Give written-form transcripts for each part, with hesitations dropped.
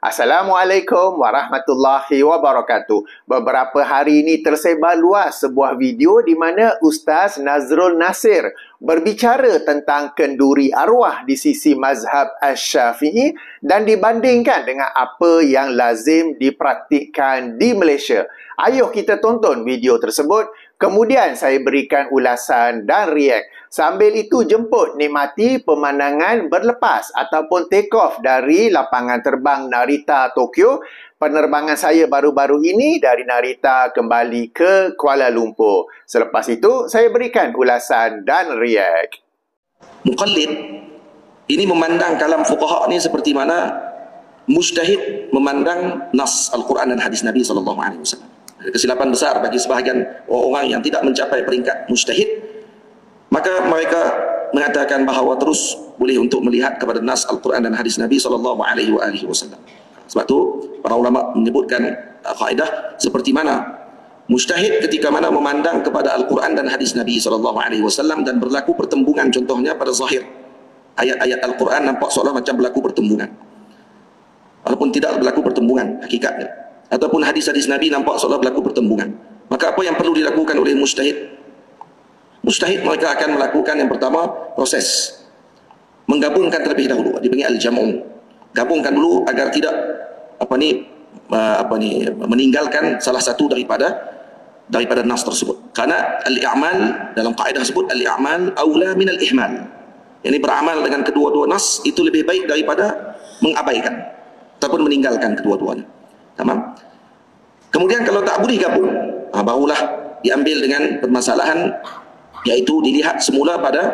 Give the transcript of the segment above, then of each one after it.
Assalamualaikum warahmatullahi wabarakatuh. Beberapa hari ini tersebar luas sebuah video di mana Ustaz Nazrul Nasir berbicara tentang kenduri arwah di sisi mazhab Asy-Syafi'i dan dibandingkan dengan apa yang lazim dipraktikkan di Malaysia. Ayuh kita tonton video tersebut, kemudian saya berikan ulasan dan react. Sambil itu jemput nikmati pemandangan berlepas ataupun take off dari lapangan terbang Narita Tokyo. Penerbangan saya baru-baru ini dari Narita kembali ke Kuala Lumpur. Selepas itu saya berikan ulasan dan react. Muqallid ini memandang kalam fuqaha ni seperti mana mujtahid memandang nas Al-Quran dan hadis Nabi SAW. Kesilapan besar bagi sebahagian orang yang tidak mencapai peringkat mujtahid, maka mereka mengatakan bahawa terus boleh untuk melihat kepada nas Al-Quran dan hadis Nabi SAW. Sebab tu para ulama menyebutkan kaedah seperti mana mujtahid ketika mana memandang kepada Al-Quran dan hadis Nabi SAW dan berlaku pertembungan, contohnya pada zahir ayat-ayat Al-Quran nampak seolah macam berlaku pertembungan, walaupun tidak berlaku pertembungan hakikatnya, ataupun hadis-hadis Nabi nampak seolah berlaku pertembungan. Maka apa yang perlu dilakukan oleh mujtahid? Mujtahid mereka akan melakukan yang pertama proses menggabungkan terlebih dahulu, dipanggil al-jam'u. Gabungkan dulu agar tidak meninggalkan salah satu daripada nas tersebut. Karena al-i'mal dalam kaedah tersebut al-i'mal aula min al-ihmal. Yang beramal dengan kedua-dua nas itu lebih baik daripada mengabaikan ataupun meninggalkan kedua-duanya. Tamam. Kemudian kalau tak boleh gabung, barulah diambil dengan permasalahan, iaitu dilihat semula pada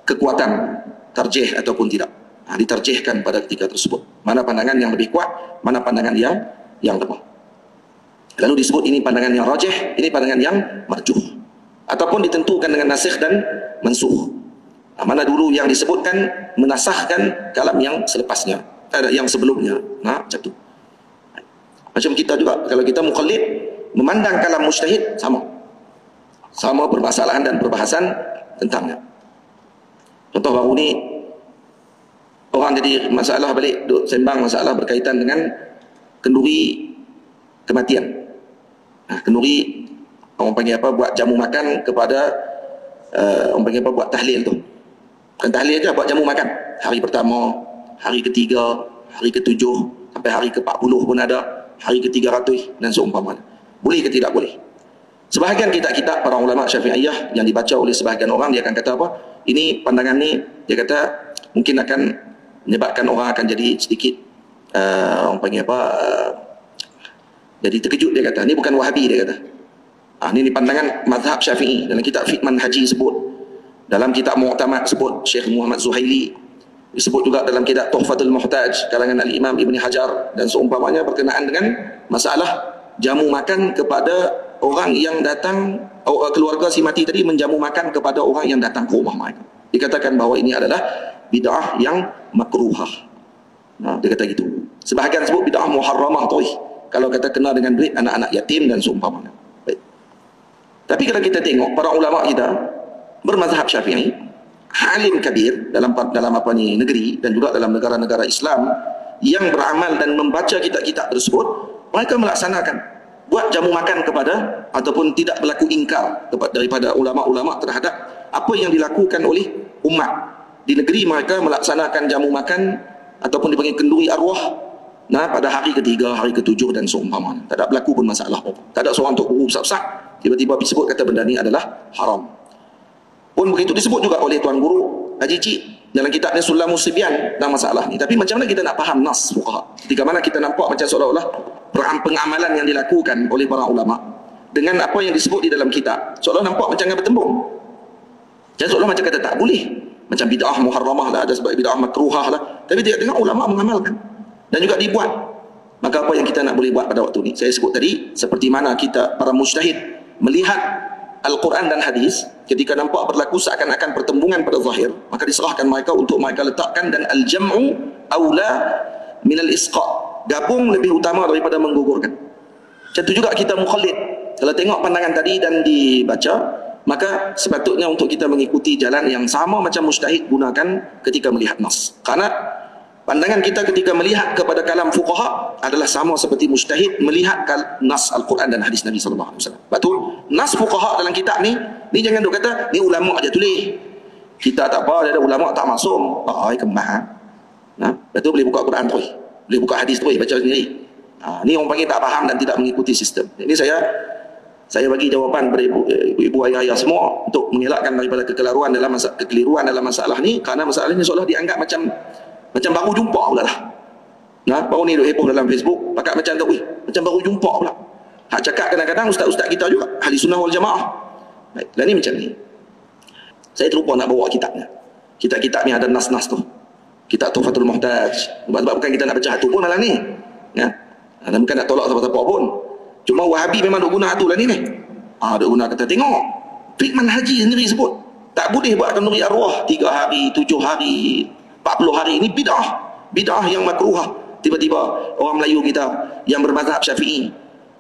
kekuatan tarjih ataupun tidak. Ditarjihkan pada ketika tersebut. Mana pandangan yang lebih kuat, mana pandangan yang lemah. Lalu disebut ini pandangan yang rajih, ini pandangan yang marjuh. Ataupun ditentukan dengan nasikh dan mansukh. Mana dulu yang disebutkan menasahkan kalam yang selepasnya, yang sebelumnya. Macam tu. Macam kita juga, kalau kita muqallid memandang kalam mujtahid sama permasalahan dan perbahasan tentangnya. Contoh baru ni orang jadi masalah balik, duk sembang masalah berkaitan dengan kenduri kematian. Kenduri orang panggil apa, buat jamu makan kepada orang panggil apa, buat tahlil tu. Bukan tahlil je, buat jamu makan. Hari pertama, hari ketiga, hari ketujuh, sampai hari ke-40 pun ada, hari ke-300 dan seumpamanya. Boleh ke tidak boleh? Sebahagian kitab-kitab para ulama Syafi'iyah yang dibaca oleh sebahagian orang, dia akan kata apa? Ini pandangan ni, dia kata mungkin akan menyebabkan orang akan jadi sedikit orang panggil apa, jadi terkejut. Dia kata, ni bukan Wahabi, dia kata. Ini pandangan mazhab Syafi'i. Dalam kitab Fiqh Manhaji sebut, dalam kitab Mu'tamad sebut, Syekh Muhammad Zuhaili disebut juga dalam kitab Tuhfatul Muhtaj karangan Al-Imam Ibn Hajar dan seumpamanya berkenaan dengan masalah jamu makan kepada orang yang datang, keluarga si mati tadi menjamu makan kepada orang yang datang ke rumah mereka. Dikatakan bahawa ini adalah bid'ah yang makruhah. Dia kata gitu. Sebahagian sebut bid'ah muharramah tu. Kalau kata kena dengan duit anak-anak yatim dan seumpamanya. Baik. Tapi kalau kita tengok para ulama kita bermazhab Syafi'i, alim kabir dalam negeri dan juga dalam negara-negara Islam yang beramal dan membaca kitab-kitab tersebut, mereka melaksanakan buat jamu makan kepada ataupun tidak berlaku ingkar daripada ulama-ulama terhadap apa yang dilakukan oleh umat di negeri mereka, melaksanakan jamu makan ataupun dipanggil kenduri arwah pada hari ketiga, hari ketujuh dan seumpamanya. Tak ada berlaku pun masalah apa. Tak ada seorang tok guru besar-besar tiba-tiba disebut kata benda ni adalah haram. Pun begitu disebut juga oleh tuan guru Haji Cik dalam kitabnya Sulamus Sibyan tentang masalah ni. Tapi macam mana kita nak faham nas fuqaha? Ketika mana kita nampak macam seolah-olah pengamalan yang dilakukan oleh para ulama dengan apa yang disebut di dalam kitab, seolah nampak macam dengan bertembung. Jangan seolah macam kata tak boleh, macam bid'ah muharramah lah, ada sebab bid'ah makruhah lah. Tapi dia tengok ulama mengamalkan dan juga dibuat. Maka apa yang kita nak boleh buat pada waktu ni? Saya sebut tadi, seperti mana kita para mujtahid melihat Al-Quran dan hadis, ketika nampak berlaku seakan-akan pertembungan pada zahir, maka diserahkan mereka untuk mereka letakkan, dan al-jam'u aula minal isqa', gabung lebih utama daripada menggugurkan. Macam tu juga kita muqallid. Kalau tengok pandangan tadi dan dibaca, maka sepatutnya untuk kita mengikuti jalan yang sama macam mujtahid gunakan ketika melihat nas. Karena Pandangan kita ketika melihat kepada kalam fuqaha adalah sama seperti mujtahid melihat nas Al-Quran dan hadis Nabi sallallahu alaihi wasallam. Betul? Nas fuqaha dalam kitab ni jangan duk kata ni ulama aja tulis. Kita tak apa, ada ulama tak masuk. Kemah. Nah, betul, boleh buka Quran terus. Boleh buka hadis terus baca sendiri. Ni orang panggil tak faham dan tidak mengikuti sistem. Ini saya bagi jawapan kepada ibu ayah-ayah semua untuk mengelakkan daripada kekeliruan dalam masalah ni, kerana masalah ni seolah dianggap macam baru jumpa pula lah. Nah, baru ni duk heboh dalam Facebook, pakat macam tu, macam baru jumpa pula. Hak cakap kadang-kadang ustaz-ustaz kita juga, ahli sunnah wal jamaah. Baik, lah ni macam ni. Saya terlupa nak bawa kitabnya. Kitab ni ada nas-nas tu. Kitab Tuhfatul Muhtaj. Sebab bukan kita nak baca hatu pun malam ni. Ya. Dan bukan nak tolak siapa-siapa pun. Cuma Wahabi memang duk guna hatu lah ni. Duk guna kata tengok. Fikman Haji sendiri sebut. Tak boleh buat kenduri arwah 3 hari, 7 hari, 40 hari. Ini bid'ah. Bid'ah yang makruhah. Tiba-tiba orang Melayu kita yang bermazhab Syafi'i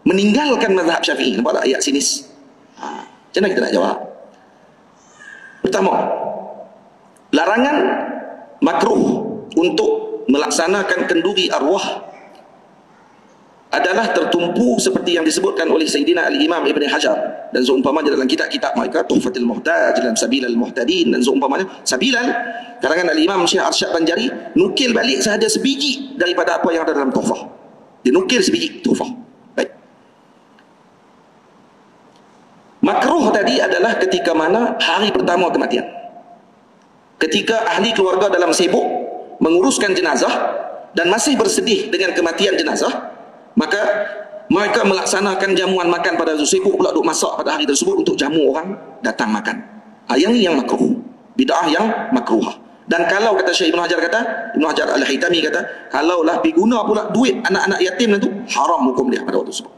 meninggalkan mazhab Syafi'i. Nampak tak ayat sinis? Macam mana kita nak jawab? Pertama, larangan makruh untuk melaksanakan kenduri arwah adalah tertumpu seperti yang disebutkan oleh Sayyidina Al-Imam Ibn Hajar dan seumpamanya dalam kitab-kitab mereka, Tuhfatul Muhtaj dan Sabilal Muhtadin dan seumpamanya. Sabilal karangan Al-Imam Syekh Arsyad Banjari nukil balik sahaja sebiji daripada apa yang ada dalam Tuhfah. Dia nukil sebiji Tuhfah. Baik. Makruh tadi adalah ketika mana hari pertama kematian. Ketika ahli keluarga dalam sibuk menguruskan jenazah dan masih bersedih dengan kematian jenazah, maka mereka melaksanakan jamuan makan pada sibuk pula duk masak pada hari tersebut untuk jamu orang datang makan. Yang ini yang makruh. Bid'ah yang makruhah. Dan kalau kata Syekh Ibn Hajar Ibn Hajar Al-Haytami kata, kalaulah diguna pula duit anak-anak yatim itu, haram hukum dia pada waktu tersebut.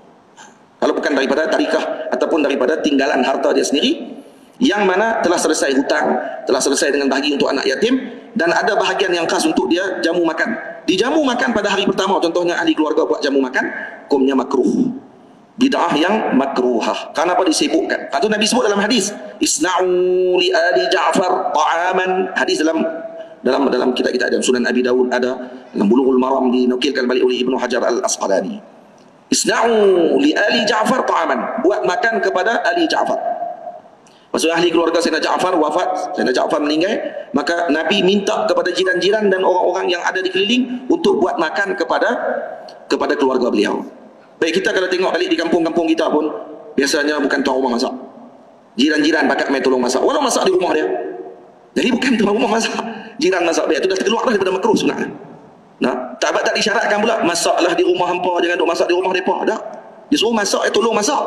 Kalau bukan daripada tarikah ataupun daripada tinggalan harta dia sendiri, yang mana telah selesai hutang, telah selesai dengan bahagi untuk anak yatim, dan ada bahagian yang khas untuk dia jamu makan. Dijamu makan pada hari pertama, contohnya ahli keluarga buat jamu makan, hukumnya makruh. Bid'ah yang makruhah. Kenapa disibukkan? Itu Nabi sebut dalam hadis, isna'u li ali Ja'far ta'aman. Hadis dalam kitab-kitab dalam Sunan Abi Dawud ada, dalam Bulughul Maram dinukilkan balik oleh Ibnu Hajar Al-Asqalani. Isna'u li ali Ja'far ta'aman. Buat makan kepada ali Ja'far. Maksudnya ahli keluarga Sayyidina Ja'far wafat, Sayyidina Ja'far meninggal, maka Nabi minta kepada jiran-jiran dan orang-orang yang ada di keliling untuk buat makan kepada keluarga beliau. Baik, kita kalau tengok balik di kampung-kampung kita pun biasanya bukan tuan rumah masak. Jiran-jiran pakat main tolong masak, walau masak di rumah dia. Jadi bukan tuan rumah masak, jiran masak dia. Itu dah terkeluar dah daripada makruh sebenarnya. Nah, tak disyaratkan pula masaklah di rumah hampa, jangan duk masak di rumah depa. Tak. Dia suruh masak, tolong masak.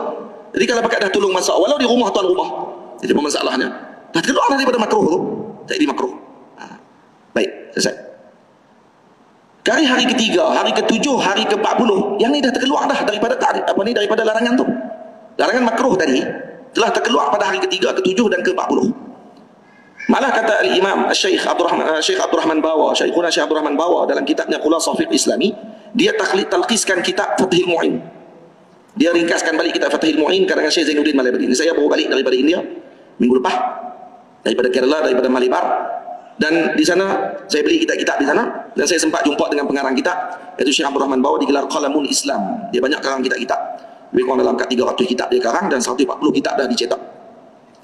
Jadi kalau pakat dah tolong masak walau di rumah tuan rumah, jadi apa masalahnya? Dah terkeluar daripada makruh tu. Tak jadi makruh. Baik, selesai. Dari hari ketiga, hari ketujuh, hari ke-40, yang ni dah terkeluar dah daripada daripada larangan tu. Larangan makruh tadi telah terkeluar pada hari ketiga, ketujuh dan ke-40. Malah kata Al-Imam Syekh Abdurrahman Bawa, Syekhuna Syekh Abdurrahman Bawa dalam kitabnya Khulasa Fiqh Islami, dia talqiskan kitab Fathul Mu'in. Dia ringkaskan balik kitab Fathul Mu'in karangan Syekh Zainuddin Malibari. Ini saya baru balik daripada India minggu lepas, daripada Kerala, daripada Malibar, dan di sana saya beli kitab-kitab di sana, dan saya sempat jumpa dengan pengarang kitab iaitu Syekh Abdurrahman Bawa, digelar Qalamul Islam. Dia banyak karang kitab-kitab, lebih kurang dalam 300 kitab dia karang, dan 140 kitab dah dicetak.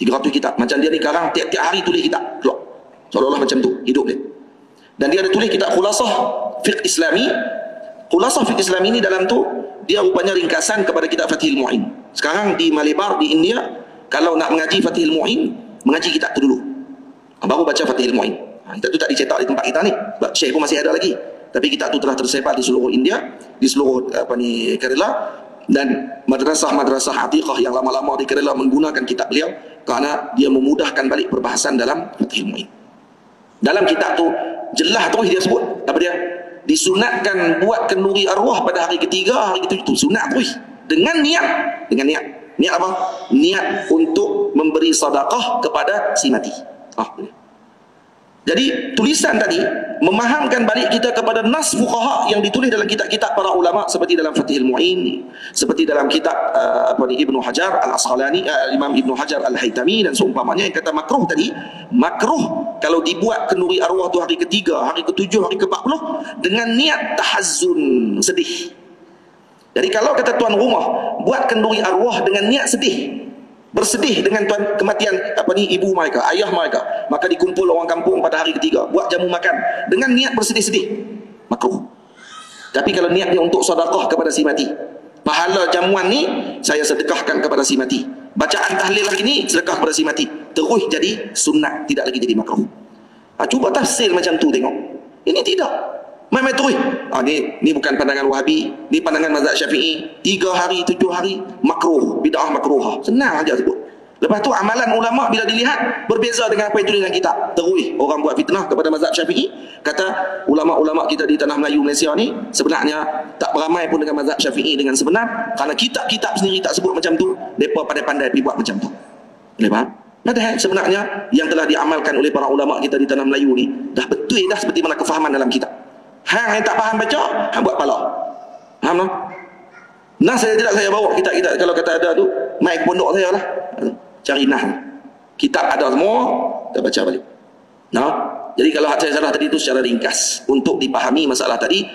300 kitab, macam dia ni karang tiap-tiap hari tulis kitab keluar, seolah-olah macam tu hidup dia. Dan dia ada tulis kitab Khulasah Fiqh Islami. Khulasah Fiqh Islami ni dalam tu dia rupanya ringkasan kepada kitab Fathul Mu'in. Sekarang di Malibar di India, kalau nak mengaji Fathul Mu'in, mengaji kitab tu dulu, baru baca Fathul Mu'in. Kitab tu tak dicetak di tempat kita ni, sebab Syekh pun masih ada lagi, tapi kitab tu telah tersebar di seluruh India, di seluruh Kerala, dan madrasah-madrasah Atiqah yang lama-lama di Kerala menggunakan kitab beliau kerana dia memudahkan balik perbahasan dalam Fathul Mu'in. Dalam kitab tu jelas terus dia sebut apa dia, disunatkan buat kenduri arwah pada hari ketiga, hari ketujuh tu sunat terus, dengan niat apa? Niat untuk memberi sedekah kepada si mati. Jadi tulisan tadi memahamkan balik kita kepada nas fuqaha yang ditulis dalam kitab-kitab para ulama, seperti dalam Fathul Mu'in, seperti dalam kitab Ibnu Hajar Al-Asqalani, Imam Ibnu Hajar Al-Haytami dan seumpamanya, yang kata makruh tadi, makruh kalau dibuat kenduri arwah tu hari ketiga, hari ketujuh, hari ke-40 dengan niat tahazzun, sedih. Jadi kalau kata tuan rumah buat kenduri arwah dengan niat sedih, bersedih dengan kematian ibu mereka, ayah mereka, maka dikumpul orang kampung pada hari ketiga, buat jamu makan dengan niat bersedih-sedih, makruh. Tapi kalau niat dia untuk sedekah kepada si mati, pahala jamuan ni saya sedekahkan kepada si mati, bacaan tahlil hari ni sedekah kepada si mati, terus jadi sunat, tidak lagi jadi makruh. Cuba tafsir macam tu tengok. Ini tidak. Memang terus. Ni bukan pandangan Wahabi, ni pandangan mazhab Syafi'i. 3 hari, 7 hari makruh, bid'ah makruhah. Senang aja sebut. Lepas tu amalan ulama bila dilihat berbeza dengan apa yang tulis dalam kitab. Terus orang buat fitnah kepada mazhab Syafi'i, kata ulama-ulama kita di tanah Melayu Malaysia ni sebenarnya tak beramai pun dengan mazhab Syafi'i dengan sebenar, kerana kitab-kitab sendiri tak sebut macam tu, depa pandai-pandai pergi buat macam tu. Boleh faham? Padahal sebenarnya yang telah diamalkan oleh para ulama kita di tanah Melayu ni dah betul dah seperti mana kefahaman dalam kitab. Hang yang tak faham baca, hang buat pala. Faham tak? Nah, saya tidak saya bawa kitab-kitab, kalau kata ada tu, mai ke pondok saya lah. Cari nah. Kitab ada semua, kita baca balik. Nah, jadi kalau saya salah tadi itu secara ringkas untuk dipahami masalah tadi.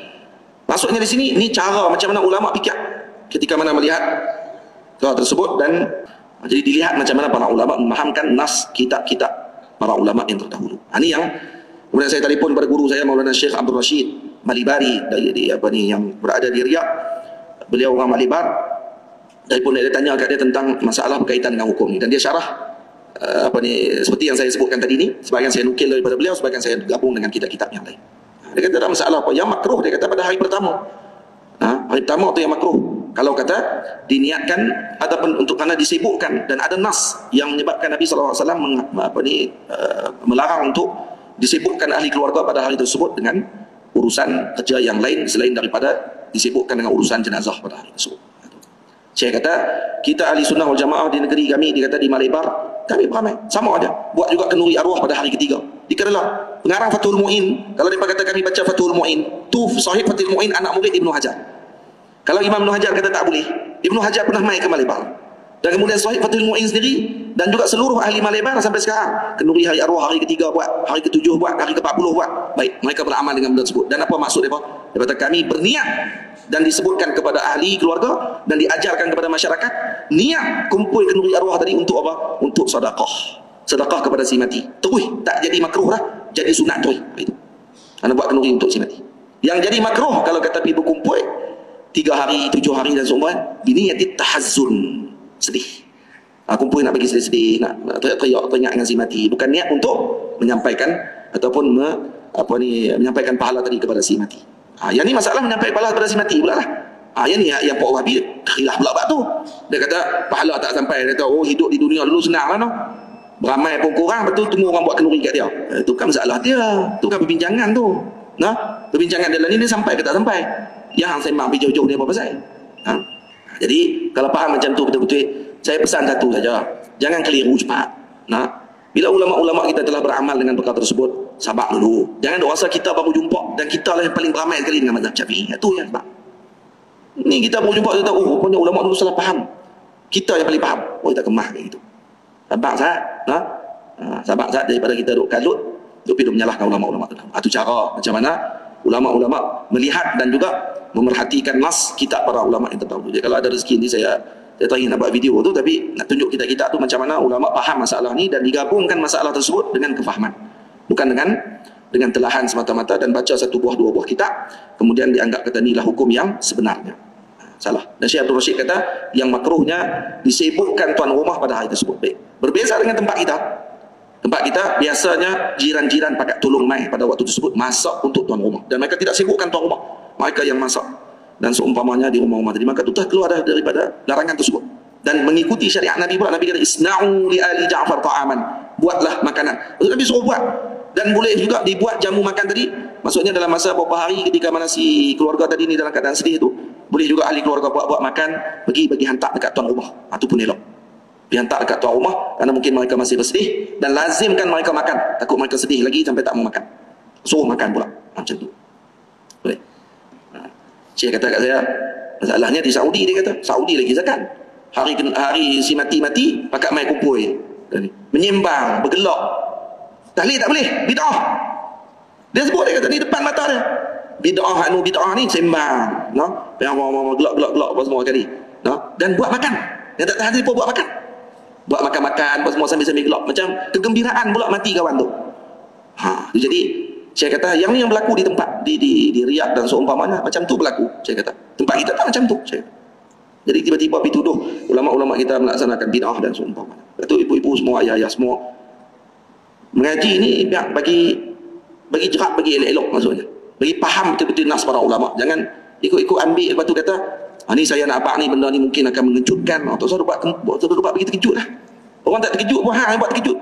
Maksudnya di sini ni cara macam mana ulama fikir ketika mana melihat hal tersebut, dan jadi dilihat macam mana para ulama memahamkan nas kitab-kitab para ulama yang terdahulu. Ini yang kemudian saya telefon pada guru saya Maulana Syekh Abdul Rashid Malibari dari yang berada di Riyadh. Beliau orang Malibar. Telefon dia tanya kat dia tentang masalah berkaitan dengan hukum ni, dan dia syarah seperti yang saya sebutkan tadi ni. Sebahagian saya nukil daripada beliau, sebahagian saya gabung dengan kitab-kitab yang lain. Dia kata ada masalah apa? Yang makruh, dia kata pada hari pertama. Hari pertama tu yang makruh. Kalau kata diniatkan ataupun untuk kerana disibukkan, dan ada nas yang menyebabkan Nabi SAW melarang untuk disibukkan ahli keluarga pada hari tersebut dengan urusan kerja yang lain selain daripada disibukkan dengan urusan jenazah pada hari tersebut. Saya kata kita ahli sunnah wal jamaah di negeri kami, dia kata di Malibar, kami beramai sama aja buat juga kenduri arwah pada hari ketiga di Kerala. Pengarang Fathul Mu'in, kalau mereka kata kami baca Fathul Mu'in, tu sahib Fathul Mu'in anak murid Ibnu Hajar. Kalau Imam Ibnu Hajar kata tak boleh, Ibnu Hajar pernah mai ke Malibar, dan kemudian sahib Fathul Mu'in sendiri dan juga seluruh ahli Malibar sampai sekarang kenduri hari arwah hari ketiga buat, hari ketujuh buat, hari ke-40 buat. Baik, mereka beramal dengan benda tersebut. Dan apa maksud mereka? Dia kata kami berniat, dan disebutkan kepada ahli keluarga dan diajarkan kepada masyarakat, niat kumpul kenduri arwah tadi untuk apa? Untuk sedekah kepada si mati. Terus tak jadi makruh lah, jadi sunat terus. Itu anda buat kenduri untuk si mati. Yang jadi makruh kalau kata pergi berkumpul 3 hari, 7 hari dan semua, biniyati tahazzun, sedih. Kumpul nak bagi sedih-sedih, nak teriak-teriak dengan si mati, bukan niat untuk menyampaikan ataupun menyampaikan pahala tadi kepada si mati. Yang ni masalah menyampaikan pahala kepada si mati pula lah. Yang ni yang Pak Wahabi khilaf pula bab tu. Dia kata pahala tak sampai. Dia kata hidup di dunia dulu senang lah no. Beramai pun kurang, betul tunggu orang buat kenduri kat dia. Itu kan masalah dia. Itu kan perbincangan tu. Perbincangan dia ni sampai ke tak sampai. Yang sembang pergi jauh-jauh dia apa pasal? Jadi kalau faham macam tu betul-betul, saya pesan satu saja, jangan keliru cepat. Bila ulama-ulama kita telah beramal dengan perkara tersebut, sabar dulu. Jangan duk rasa kita baru jumpa dan kita lah yang paling beramai sekali dengan mazhab Syafi'i. Itu yang sebab. Ni kita baru jumpa, kita tahu rupanya ulama dulu salah faham. Kita yang paling faham. Kita kemah kayak gitu. Sabar saat, sabar saat daripada kita duk kalut, duk menyalahkan ulama-ulama tu. Itu cara macam mana ulama-ulama melihat dan juga memerhatikan nas kitab para ulama yang terdahulu. Jadi kalau ada rezeki ni saya tadi nak buat video tu, tapi nak tunjuk kita tu macam mana ulama faham masalah ni dan digabungkan masalah tersebut dengan kefahaman, bukan dengan telahan semata-mata dan baca satu buah dua buah kitab kemudian dianggap kata inilah hukum yang sebenarnya. Salah. Dan Syekh Abdul Rashid kata yang makruhnya disibukkan tuan rumah pada hari tersebut. Baik. Berbeza dengan tempat kita. Tempat kita biasanya jiran-jiran pakai tolong mai pada waktu tersebut masak untuk tuan rumah, dan mereka tidak sibukkan tuan rumah, mereka yang masak. Dan seumpamanya di rumah-rumah tadi, maka itu telah keluar daripada larangan tersebut dan mengikuti syariat Nabi pula. Nabi kata isna'u li ali Ja'far ta'aman, buatlah makanan. Nabi suruh buat, dan boleh juga dibuat jamu makan tadi. Maksudnya dalam masa beberapa hari ketika mana si keluarga tadi ni dalam keadaan sedih tu, boleh juga ahli keluarga buat makan, bagi hantar dekat tuan rumah. Itu pun elok. Dihantar dekat tuan rumah kerana mungkin mereka masih bersedih, dan lazimkan mereka makan. Takut mereka sedih lagi sampai tak mau makan. Suruh makan pula. Macam tu. Boleh. Cik kata kat saya, masalahnya di Saudi, dia kata, Saudi lagi zakat. Hari si mati-mati, pakat mai kumpul. Menyembang, bergelak. Tahlil tak boleh, bid'ah. Dia sebut, dia kata, ni depan mata dia. Bid'ah ni sembang, no? Yang gelak semua kali, no? Dan buat makan. Yang tak tahan dia pun buat makan. Buat makan-makan, buat semua sambil gelak. Macam kegembiraan pula mati kawan tu. Jadi saya kata yang ni yang berlaku di tempat di Riyadh dan seumpamanya macam tu berlaku. Saya kata tempat kita tak macam tu. Jadi tiba-tiba pergi tuduh ulama-ulama kita melaksanakan bid'ah dan seumpamanya. Itu ibu-ibu semua, ayah-ayah semua mengaji ni bagi jerak, bagi elok-elok maksudnya. Bagi faham betul-betul nas para ulama. Jangan ikut-ikut ambil lepas tu kata, ni saya nak abang ni benda ni mungkin akan mengejutkan. Tak usah buat bagi terkejut lah. Orang tak terkejut pun hang buat terkejut.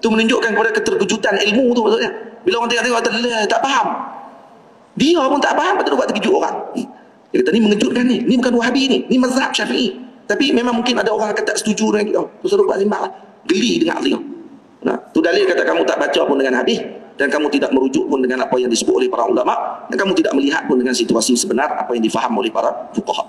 Itu menunjukkan kepada keterkejutan ilmu tu maksudnya. Bila orang tengok tak faham. Dia pun tak faham, betul buat terkejut orang. Dia kata ni mengejutkan ni. Ni bukan Wahabi ni. Ni mazhab Syafi'i. Tapi memang mungkin ada orang akan tak setuju dengan kita. Terus ada buat sembang lah. Geli dengar telinga. Tu dalil kata kamu tak baca pun dengan habis. Dan kamu tidak merujuk pun dengan apa yang disebut oleh para ulama. Dan kamu tidak melihat pun dengan situasi sebenar apa yang difaham oleh para fuqaha.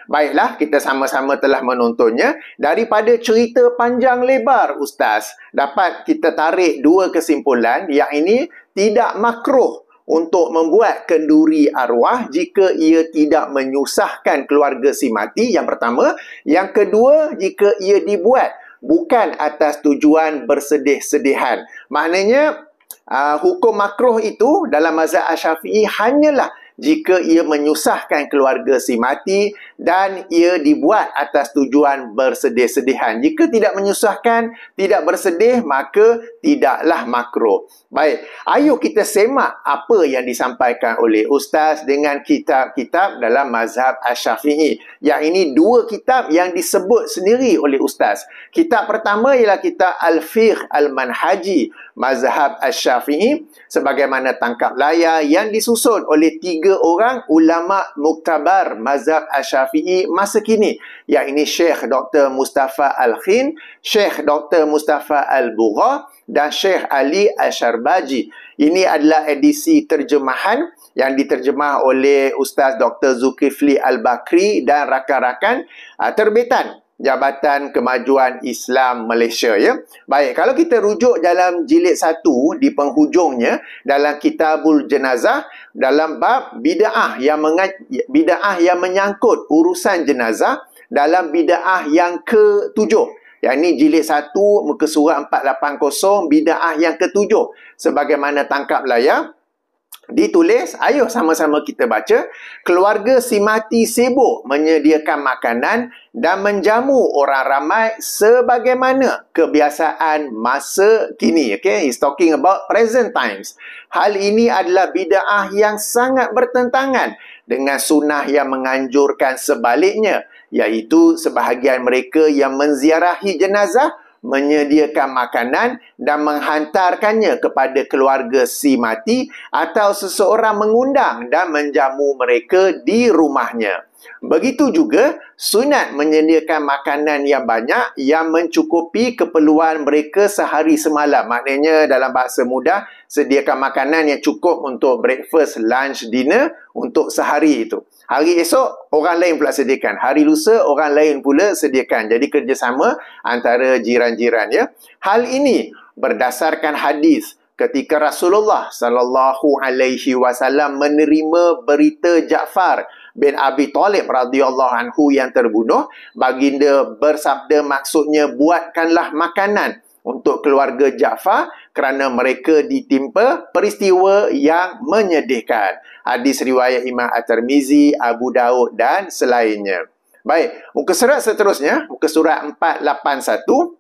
Baiklah, kita sama-sama telah menontonnya. Daripada cerita panjang lebar Ustaz, dapat kita tarik dua kesimpulan. Yang ini tidak makruh untuk membuat kenduri arwah jika ia tidak menyusahkan keluarga si mati. Yang pertama. Yang kedua, jika ia dibuat bukan atas tujuan bersedih-sedihan. Maknanya, hukum makruh itu dalam mazhab Syafi'i hanyalah jika ia menyusahkan keluarga si mati dan ia dibuat atas tujuan bersedih-sedihan. Jika tidak menyusahkan, tidak bersedih, maka tidaklah makruh. Baik, ayo kita semak apa yang disampaikan oleh Ustaz dengan kitab-kitab dalam mazhab Syafi'i. Yang ini dua kitab yang disebut sendiri oleh Ustaz. Kitab pertama ialah kitab Al-Fiqh Al-Manhaji Mazhab Syafi'i, sebagaimana tangkap layar yang disusun oleh 3 orang ulama muktabar mazhab Syafi'i masa kini. Yang ini Syekh Dr. Mustafa Al-Khin, Syekh Dr. Mustafa Al-Bugha dan Syekh Ali Al-Syarbaji. Ini adalah edisi terjemahan yang diterjemah oleh Ustaz Dr. Zulkifli Al-Bakri dan rakan-rakan, terbitan Jabatan Kemajuan Islam Malaysia, ya. Baik, kalau kita rujuk dalam jilid 1 di penghujungnya dalam Kitabul Jenazah, dalam bab bid'ah yang menyangkut urusan jenazah, dalam bid'ah yang ke-7. Yang ini jilid 1 muka surat 480, bid'ah yang ke-7. Sebagaimana tangkap layar ditulis, ayo sama-sama kita baca. Keluarga si mati sibuk menyediakan makanan dan menjamu orang ramai sebagaimana kebiasaan masa kini. Okay, he's talking about present times. Hal ini adalah bid'ah yang sangat bertentangan dengan sunnah yang menganjurkan sebaliknya, iaitu sebahagian mereka yang menziarahi jenazah menyediakan makanan dan menghantarkannya kepada keluarga si mati, atau seseorang mengundang dan menjamu mereka di rumahnya. Begitu juga sunat menyediakan makanan yang banyak yang mencukupi keperluan mereka sehari semalam. Maknanya dalam bahasa mudah, sediakan makanan yang cukup untuk breakfast, lunch, dinner untuk sehari itu. Hari esok, orang lain pula sediakan. Hari lusa, orang lain pula sediakan. Jadi kerjasama antara jiran-jiran, ya. Hal ini berdasarkan hadis ketika Rasulullah SAW menerima berita Ja'far bin Abi Talib radhiyallahu anhu yang terbunuh. Baginda bersabda, maksudnya buatkanlah makanan untuk keluarga Ja'far kerana mereka ditimpa peristiwa yang menyedihkan. Hadis riwayat Imam At-Tirmizi, Abu Daud dan selainnya. Baik, muka surat seterusnya, muka surat 481.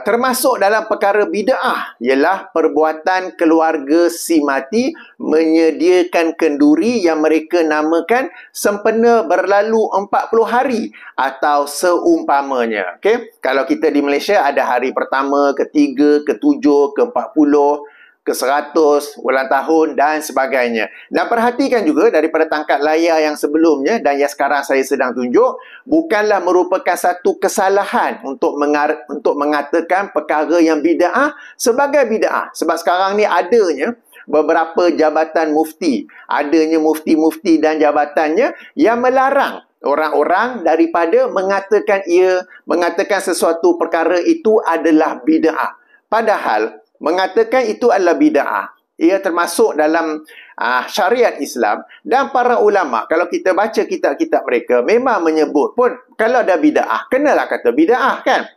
Termasuk dalam perkara bid'ah ialah perbuatan keluarga si mati menyediakan kenduri yang mereka namakan sempena berlalu 40 hari atau seumpamanya. Okay? Kalau kita di Malaysia ada hari pertama, ketiga, ketujuh, ke-40, ke-100, ulang tahun dan sebagainya. Dan perhatikan juga daripada tangkap layar yang sebelumnya dan yang sekarang saya sedang tunjuk, bukanlah merupakan satu kesalahan untuk mengatakan perkara yang bid'ah sebagai bid'ah. Sebab sekarang ni adanya beberapa jabatan mufti, adanya mufti-mufti dan jabatannya yang melarang orang-orang daripada mengatakan sesuatu perkara itu adalah bid'ah. Padahal mengatakan itu adalah bid'ah, ia termasuk dalam syariat Islam. Dan para ulama, kalau kita baca kitab-kitab mereka, memang menyebut pun kalau ada bid'ah, kenalah kata bid'ah, kan?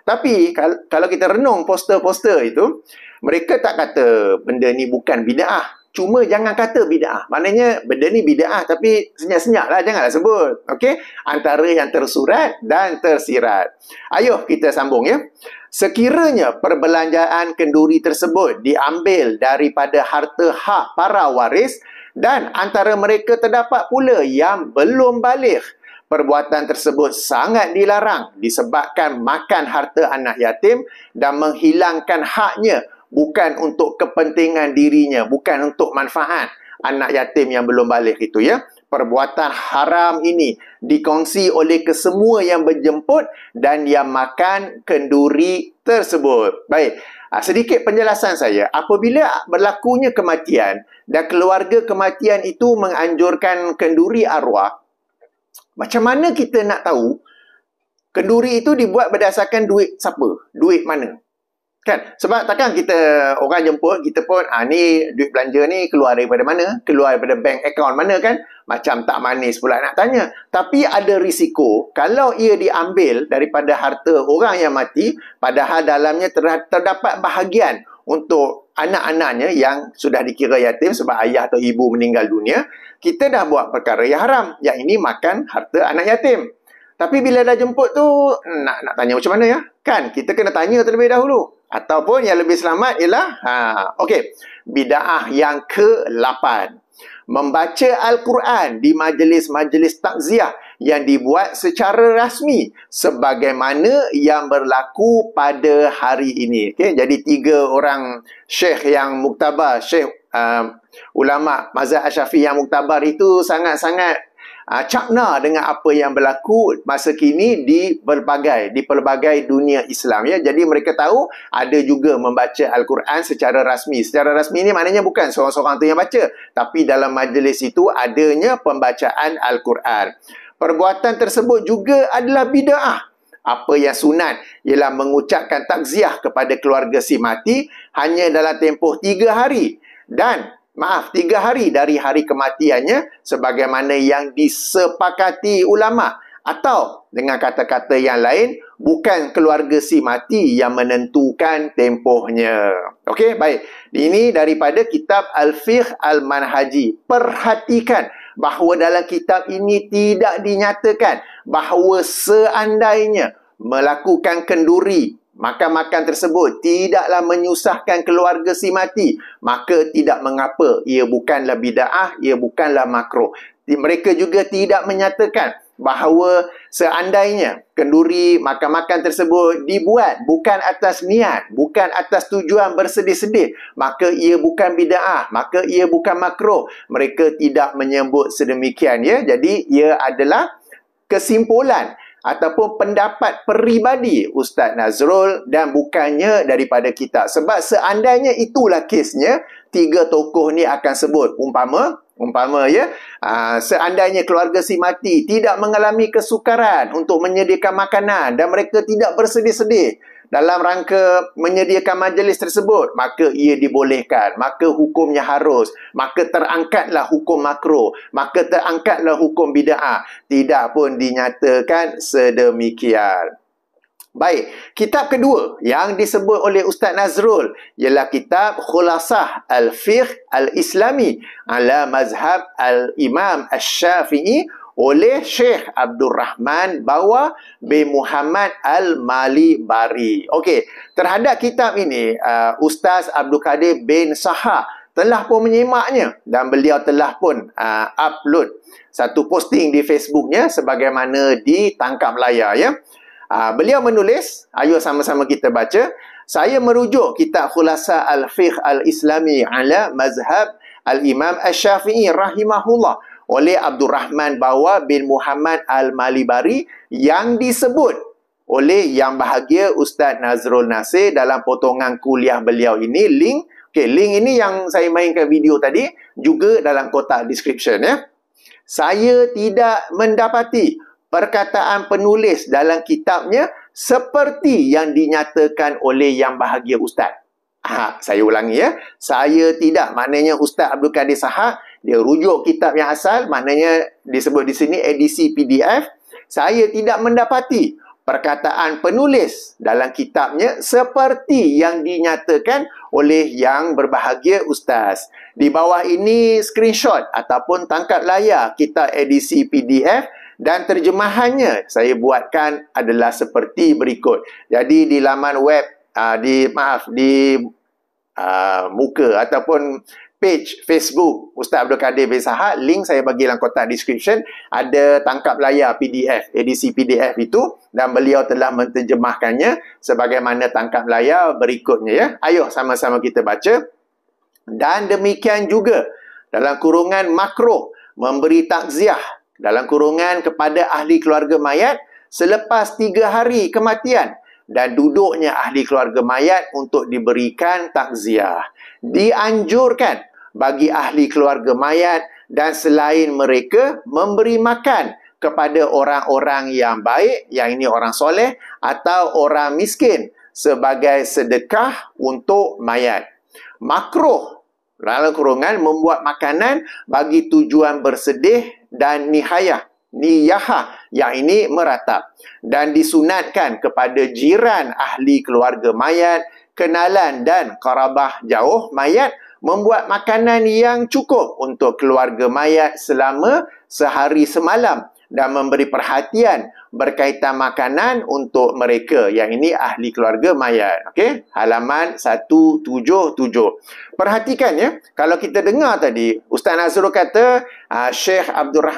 Tapi kalau kita renung poster-poster itu, mereka tak kata benda ni bukan bid'ah, cuma jangan kata bid'ah. Maknanya benda ni bid'ah tapi senyap-senyap lah, janganlah sebut. Okey? Antara yang tersurat dan tersirat. Ayuh kita sambung, ya. Sekiranya perbelanjaan kenduri tersebut diambil daripada harta hak para waris dan antara mereka terdapat pula yang belum baligh, perbuatan tersebut sangat dilarang disebabkan makan harta anak yatim dan menghilangkan haknya bukan untuk kepentingan dirinya, bukan untuk manfaat anak yatim yang belum baligh itu, ya. Perbuatan haram ini dikongsi oleh kesemua yang berjemput dan yang makan kenduri tersebut. Baik, sedikit penjelasan saya. Apabila berlakunya kematian dan keluarga kematian itu menganjurkan kenduri arwah, macam mana kita nak tahu kenduri itu dibuat berdasarkan duit siapa? Duit mana? Kan? Sebab takkan kita orang jemput, kita pun ni duit belanja ni keluar daripada mana? Keluar daripada bank account mana, kan? Macam tak manis pula nak tanya. Tapi ada risiko kalau ia diambil daripada harta orang yang mati, padahal dalamnya terdapat bahagian untuk anak-anaknya yang sudah dikira yatim sebab ayah atau ibu meninggal dunia, kita dah buat perkara yang haram. Yang ini makan harta anak yatim. Tapi bila dah jemput tu, nak tanya macam mana, ya? Kan, kita kena tanya terlebih dahulu. Ataupun yang lebih selamat ialah, okey, bid'ah yang ke-8. Membaca Al-Quran di majlis-majlis takziah yang dibuat secara rasmi sebagaimana yang berlaku pada hari ini. Okay? Jadi 3 orang syekh yang muktabar, syekh ulama mazhab Asy-Syafi'i yang muktabar itu sangat-sangat cakna dengan apa yang berlaku masa kini di pelbagai dunia Islam, ya. Jadi mereka tahu ada juga membaca Al-Quran secara rasmi. Secara rasmi ni maknanya bukan seorang-seorang tu yang baca, tapi dalam majlis itu adanya pembacaan Al-Quran. Perbuatan tersebut juga adalah bid'ah. Apa yang sunat ialah mengucapkan takziah kepada keluarga si mati hanya dalam tempoh 3 hari. Dan 3 hari dari hari kematiannya sebagaimana yang disepakati ulama. Atau dengan kata-kata yang lain, bukan keluarga si mati yang menentukan tempohnya. Okey, baik. Ini daripada kitab Al-Fiqh Al-Manhaji. Perhatikan bahawa dalam kitab ini tidak dinyatakan bahawa seandainya melakukan kenduri, makan-makan tersebut tidaklah menyusahkan keluarga si mati, maka tidak mengapa, ia bukanlah bid'ah, ia bukanlah makruh. Mereka juga tidak menyatakan bahawa seandainya kenduri makan-makan tersebut dibuat bukan atas niat, bukan atas tujuan bersedih-sedih, maka ia bukan bid'ah, maka ia bukan makruh. Mereka tidak menyebut sedemikian, ya. Jadi ia adalah kesimpulan ataupun pendapat peribadi Ustaz Nazrul dan bukannya daripada kitab. Sebab seandainya itulah kesnya, 3 tokoh ni akan sebut umpama ya, seandainya keluarga si mati tidak mengalami kesukaran untuk menyediakan makanan dan mereka tidak bersedih-sedih dalam rangka menyediakan majlis tersebut, maka ia dibolehkan, maka hukumnya harus, maka terangkatlah hukum makruh, maka terangkatlah hukum bid'ah. Tidak pun dinyatakan sedemikian. Baik, kitab kedua yang disebut oleh Ustaz Nazrul ialah kitab Khulasah Al-Fiqh Al-Islami ala Mazhab Al-Imam Al-Syafi'i oleh Syekh Abdul Rahman Bawa bin Muhammad Al-Malibari. Okey, terhadap kitab ini Ustaz Abdul Kadir bin Saha telah pun menyimaknya dan beliau telah pun upload satu posting di Facebooknya sebagaimana di tangkap layar, ya. Beliau menulis, ayo sama-sama kita baca. Saya merujuk kitab Khulasa Al-Fiqh Al-Islami ala Mazhab Al-Imam Al-Syafi'i rahimahullah oleh Abdul Rahman Bawa bin Muhammad Al-Malibari yang disebut oleh Yang Bahagia Ustaz Nazrul Nasir dalam potongan kuliah beliau ini. Link ini yang saya mainkan video tadi juga dalam kotak description, ya. Saya tidak mendapati perkataan penulis dalam kitabnya seperti yang dinyatakan oleh Yang Bahagia Ustaz. Saya ulangi, ya. Saya tidak, maknanya Ustaz Abdul Kadir Saha, dia rujuk kitab yang asal, maknanya disebut di sini edisi PDF. Saya tidak mendapati perkataan penulis dalam kitabnya seperti yang dinyatakan oleh Yang Berbahagia Ustaz. Di bawah ini screenshot ataupun tangkap layar kitab edisi PDF dan terjemahannya saya buatkan adalah seperti berikut. Jadi di laman web, di muka ataupun page Facebook Ustaz Abdul Kadir bin Saha, link saya bagi dalam kotak description, ada tangkap layar PDF, edisi PDF itu, dan beliau telah menterjemahkannya sebagaimana tangkap layar berikutnya, ya. Ayo sama-sama kita baca. Dan demikian juga dalam kurungan makruh memberi takziah dalam kurungan kepada ahli keluarga mayat selepas 3 hari kematian dan duduknya ahli keluarga mayat untuk diberikan takziah. Dianjurkan bagi ahli keluarga mayat dan selain mereka memberi makan kepada orang-orang yang baik, yang ini orang soleh atau orang miskin sebagai sedekah untuk mayat. Makruh dalam kurungan membuat makanan bagi tujuan bersedih dan niyahah, yang ini meratap, dan disunatkan kepada jiran ahli keluarga mayat, kenalan dan karabah jauh mayat membuat makanan yang cukup untuk keluarga mayat selama sehari semalam dan memberi perhatian berkaitan makanan untuk mereka, yang ini ahli keluarga mayat. Okey, halaman 177. Perhatikan, ya, kalau kita dengar tadi Ustaz Nazrul kata Syekh Abdul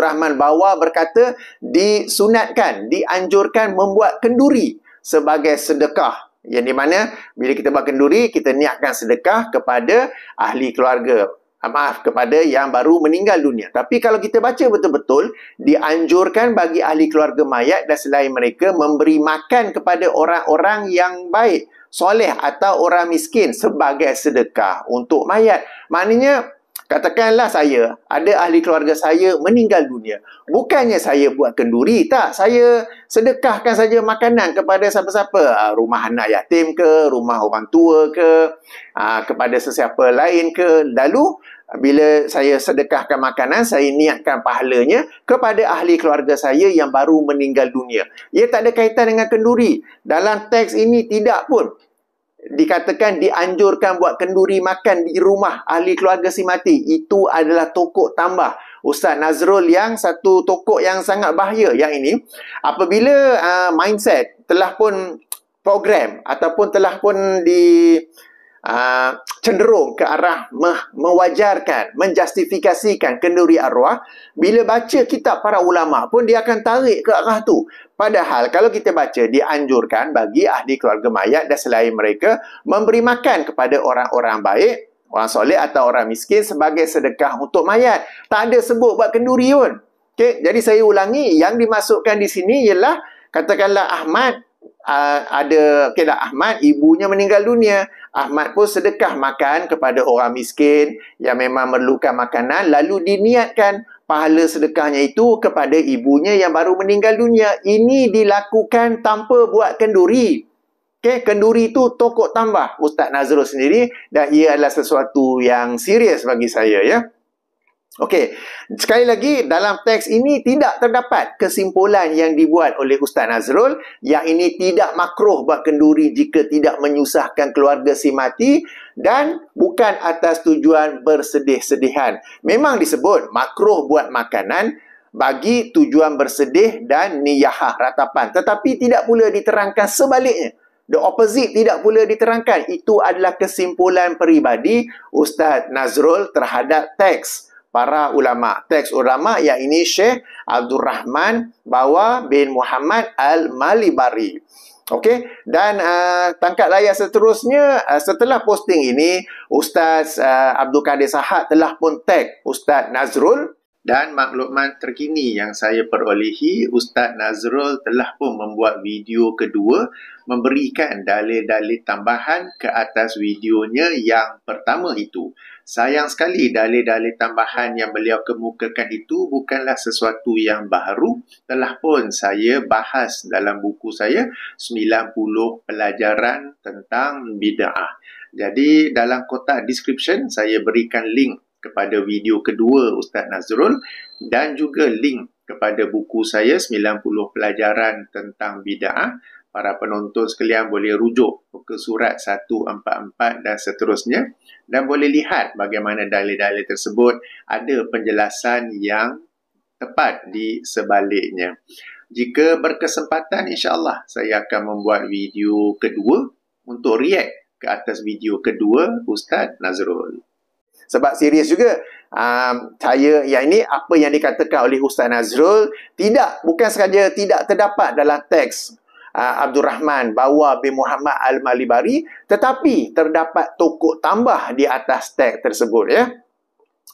Rahman Bawa berkata disunatkan, dianjurkan membuat kenduri sebagai sedekah, yang di mana bila kita buat kenduri kita niatkan sedekah kepada ahli keluarga, kepada yang baru meninggal dunia. Tapi kalau kita baca betul-betul, dianjurkan bagi ahli keluarga mayat dan selain mereka memberi makan kepada orang-orang yang baik, soleh atau orang miskin sebagai sedekah untuk mayat. Maknanya, katakanlah saya, ada ahli keluarga saya meninggal dunia. Bukannya saya buat kenduri, tak. Saya sedekahkan saja makanan kepada siapa-siapa. Rumah anak yatim ke, rumah orang tua ke, kepada sesiapa lain ke. Lalu, bila saya sedekahkan makanan, saya niatkan pahalanya kepada ahli keluarga saya yang baru meninggal dunia. Ia tak ada kaitan dengan kenduri. Dalam teks ini tidak pun dikatakan dianjurkan buat kenduri makan di rumah ahli keluarga si mati. Itu adalah tokok tambah Ustaz Nazrul, yang satu tokok yang sangat bahaya. Yang ini, apabila mindset telah pun program ataupun telah pun cenderung ke arah mewajarkan, menjustifikasikan kenduri arwah. Bila baca kitab para ulama pun dia akan tarik ke arah tu. Padahal kalau kita baca, dianjurkan bagi ahli keluarga mayat dan selain mereka memberi makan kepada orang-orang baik, orang soleh atau orang miskin sebagai sedekah untuk mayat. Tak ada sebut buat kenduri pun. Okay? Jadi saya ulangi, yang dimasukkan di sini ialah katakanlah Ahmad, Ahmad, ibunya meninggal dunia. Ahmad pun sedekah makan kepada orang miskin yang memang memerlukan makanan, lalu diniatkan pahala sedekahnya itu kepada ibunya yang baru meninggal dunia. Ini dilakukan tanpa buat kenduri. Okay, kenduri itu tokok tambah Ustaz Nazrul sendiri, dan ia adalah sesuatu yang serius bagi saya, ya. Okey, sekali lagi dalam teks ini tidak terdapat kesimpulan yang dibuat oleh Ustaz Nazrul yang ini tidak makruh buat kenduri jika tidak menyusahkan keluarga si mati dan bukan atas tujuan bersedih-sedihan. Memang disebut makruh buat makanan bagi tujuan bersedih dan niyahah ratapan, tetapi tidak pula diterangkan sebaliknya. The opposite tidak pula diterangkan. Itu adalah kesimpulan peribadi Ustaz Nazrul terhadap teks para ulama. Teks ulama yang ini Syekh Abdul Rahman Bawa bin Muhammad Al-Malibari. Okey, dan tangkap layar seterusnya, setelah posting ini, Ustaz Abdul Kadir Sahad telah pun tag Ustaz Nazrul. Dan maklumat terkini yang saya perolehi, Ustaz Nazrul telah pun membuat video kedua memberikan dalil-dalil tambahan ke atas videonya yang pertama itu. Sayang sekali dalil-dalil tambahan yang beliau kemukakan itu bukanlah sesuatu yang baru. Telah pun saya bahas dalam buku saya 90 pelajaran tentang bid'ah. Jadi dalam kotak description saya berikan link kepada video kedua Ustaz Nazrul dan juga link kepada buku saya 90 pelajaran tentang bid'ah. Para penonton sekalian boleh rujuk ke surat 144 dan seterusnya dan boleh lihat bagaimana dalil-dalil tersebut ada penjelasan yang tepat di sebaliknya. Jika berkesempatan, insya-Allah saya akan membuat video kedua untuk react ke atas video kedua Ustaz Nazrul. Sebab serius juga, saya yang ini apa yang dikatakan oleh Ustaz Nazrul bukan sahaja tidak terdapat dalam teks Abdul Rahman Bawa bin Muhammad Al-Malibari, tetapi terdapat tokok tambah di atas teks tersebut, ya.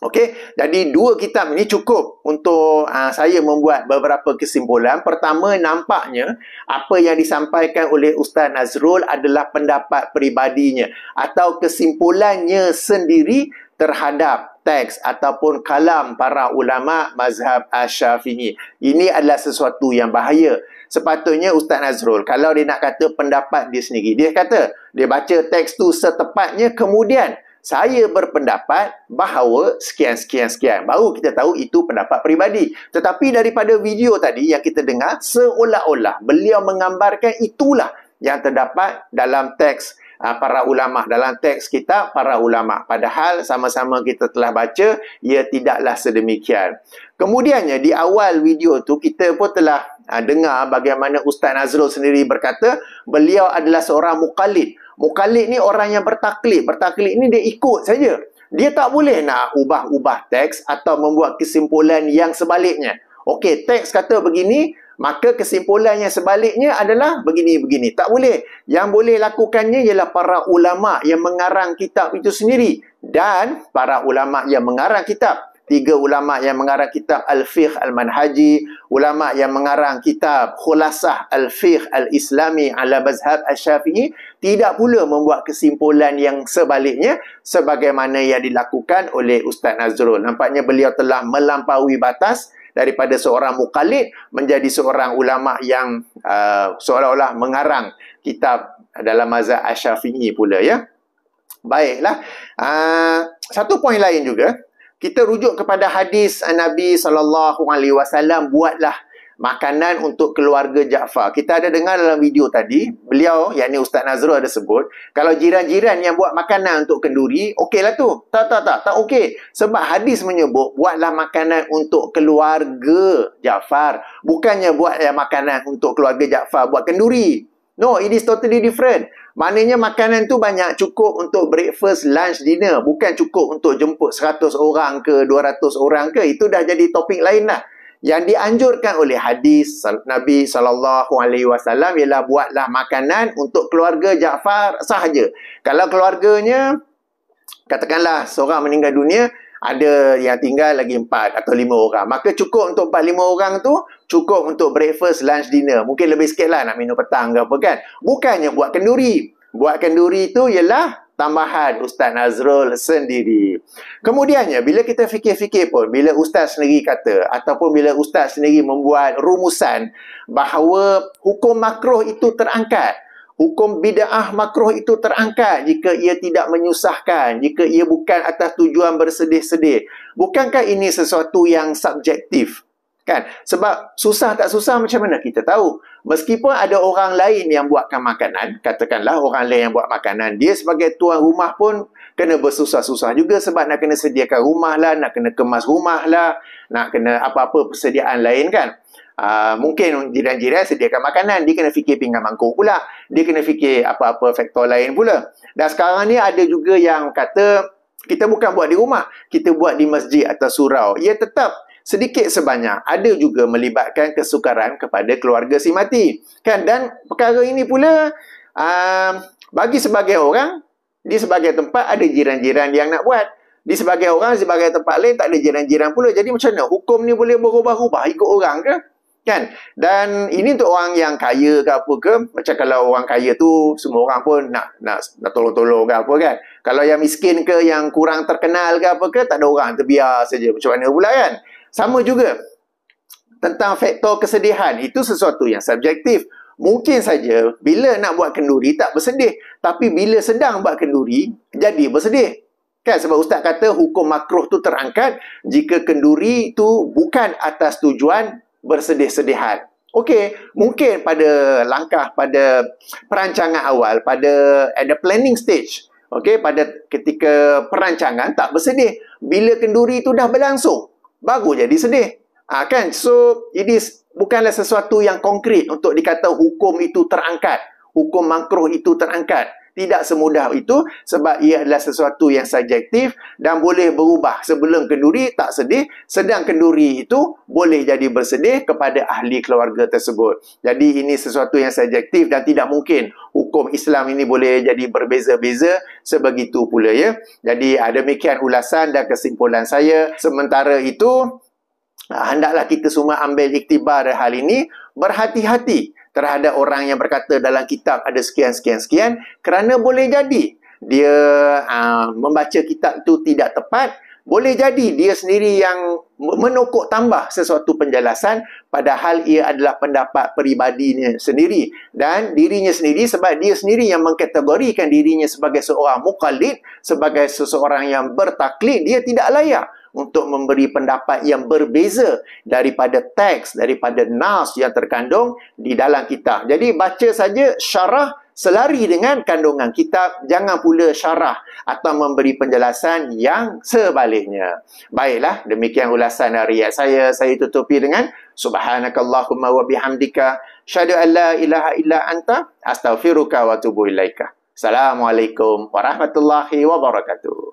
Okey, jadi dua kitab ini cukup untuk saya membuat beberapa kesimpulan. Pertama, nampaknya apa yang disampaikan oleh Ustaz Nazrul adalah pendapat peribadinya atau kesimpulannya sendiri terhadap teks ataupun kalam para ulama mazhab Asy-Syafi'i. Ini adalah sesuatu yang bahaya. Sepatutnya Ustaz Nazrul, kalau dia nak kata pendapat dia sendiri, dia kata, dia baca teks tu setepatnya, kemudian saya berpendapat bahawa sekian. Baru kita tahu itu pendapat peribadi. Tetapi daripada video tadi yang kita dengar, seolah-olah beliau menggambarkan itulah yang terdapat dalam teks para ulama, dalam teks kitab para ulama. Padahal sama-sama kita telah baca, ia tidaklah sedemikian. Kemudiannya di awal video tu kita pun telah dengar bagaimana Ustaz Nazrul sendiri berkata beliau adalah seorang muqallid. Muqallid ni orang yang bertaklid. Bertaklid ni dia ikut saja. Dia tak boleh nak ubah-ubah teks atau membuat kesimpulan yang sebaliknya. Okey, teks kata begini, maka kesimpulan yang sebaliknya adalah begini-begini. Tak boleh. Yang boleh lakukannya ialah para ulama yang mengarang kitab itu sendiri. Dan para ulama yang mengarang kitab. 3 ulama yang mengarang kitab Al-Fiqh Al-Manhaji, ulama yang mengarang kitab Khulasah Al-Fiqh Al-Islami ala Mazhab Asy-Syafi'i, tidak pula membuat kesimpulan yang sebaliknya sebagaimana yang dilakukan oleh Ustaz Nazrul. Nampaknya beliau telah melampaui batas daripada seorang muqallid menjadi seorang ulama yang seolah-olah mengarang kitab dalam mazhab Asy-Syafi'i pula, ya. Baiklah. Satu poin lain juga, kita rujuk kepada hadis Nabi SAW, buatlah makanan untuk keluarga Ja'far. Kita ada dengar dalam video tadi, beliau, yakni Ustaz Nazrul ada sebut, kalau jiran-jiran yang buat makanan untuk kenduri, okeylah tu. Tak okey. Sebab hadis menyebut, buatlah makanan untuk keluarga Ja'far. Bukannya buat makanan untuk keluarga Ja'far, buat kenduri. No, it is totally different. Maknanya makanan tu banyak, cukup untuk breakfast, lunch, dinner. Bukan cukup untuk jemput 100 orang ke 200 orang ke. Itu dah jadi topik lain lah. Yang dianjurkan oleh hadis Nabi SAW ialah buatlah makanan untuk keluarga Jaafar sahaja. Kalau keluarganya, katakanlah seorang meninggal dunia, ada yang tinggal lagi 4 atau 5 orang. Maka cukup untuk 4-5 orang tu, cukup untuk breakfast, lunch, dinner. Mungkin lebih sikit lah nak minum petang ke apa kan. Bukannya buat kenduri. Buat kenduri tu ialah tambahan Ustaz Nazrul sendiri. Kemudiannya, bila kita fikir-fikir pun, bila Ustaz sendiri kata, ataupun bila Ustaz sendiri membuat rumusan bahawa hukum makruh itu terangkat. Hukum bid'ah makruh itu terangkat jika ia tidak menyusahkan, jika ia bukan atas tujuan bersedih-sedih. Bukankah ini sesuatu yang subjektif? Kan? Sebab susah tak susah macam mana kita tahu? Meskipun ada orang lain yang buatkan makanan, katakanlah orang lain yang buat makanan, dia sebagai tuan rumah pun kena bersusah-susah juga sebab nak kena sediakan rumah lah, nak kena kemas rumah lah, nak kena apa-apa persediaan lain kan. Mungkin jiran-jiran sediakan makanan, dia kena fikir pinggan mangkuk pula, dia kena fikir apa-apa faktor lain pula. Dan sekarang ni ada juga yang kata kita bukan buat di rumah, kita buat di masjid atau surau. Ia tetap sedikit sebanyak ada juga melibatkan kesukaran kepada keluarga si mati kan. Dan perkara ini pula bagi sebagai orang, di sebagai tempat ada jiran-jiran yang nak buat, di sebagai orang, sebagai tempat lain tak ada jiran-jiran pula. Jadi macam mana hukum ni boleh berubah-ubah ikut orang ke? Kan? Dan ini untuk orang yang kaya ke apa ke. Macam kalau orang kaya tu semua orang pun nak tolong-tolong ke apa kan. Kalau yang miskin ke, yang kurang terkenal ke apa ke, tak ada orang, terbiar saja. Macam mana pula kan? Sama juga tentang faktor kesedihan. Itu sesuatu yang subjektif. Mungkin saja bila nak buat kenduri tak bersedih, tapi bila sedang buat kenduri jadi bersedih. Kan, sebab Ustaz kata hukum makruh tu terangkat jika kenduri tu bukan atas tujuan bersedih-sedihan. Okey, mungkin pada langkah, pada perancangan awal, pada at the planning stage, okey, pada ketika perancangan tak bersedih. Bila kenduri tu dah berlangsung, baru jadi sedih. Kan? So, ini bukanlah sesuatu yang konkret untuk dikata hukum itu terangkat, hukum makruh itu terangkat. Tidak semudah itu sebab ia adalah sesuatu yang subjektif dan boleh berubah. Sebelum kenduri tak sedih, sedang kenduri itu boleh jadi bersedih kepada ahli keluarga tersebut. Jadi ini sesuatu yang subjektif dan tidak mungkin hukum Islam ini boleh jadi berbeza-beza sebegitu pula ya. Jadi demikian ulasan dan kesimpulan saya. Sementara itu, hendaklah kita semua ambil iktibar hal ini, berhati-hati terhadap orang yang berkata dalam kitab ada sekian-sekian-sekian, kerana boleh jadi dia membaca kitab itu tidak tepat, boleh jadi dia sendiri yang menokok tambah sesuatu penjelasan padahal ia adalah pendapat peribadinya sendiri dan dirinya sendiri, sebab dia sendiri yang mengkategorikan dirinya sebagai seorang muqallid, sebagai seseorang yang bertaklid. Dia tidak layak untuk memberi pendapat yang berbeza daripada teks, daripada nas yang terkandung di dalam kitab. Jadi baca saja syarah selari dengan kandungan kitab, jangan pula syarah atau memberi penjelasan yang sebaliknya. Baiklah, demikian ulasan ayat saya. Saya tutupi dengan subhanakallahumma wa bihamdika syahadu an la ilaha illa anta astaghfiruka wa atubu ilaika. Assalamualaikum warahmatullahi wabarakatuh.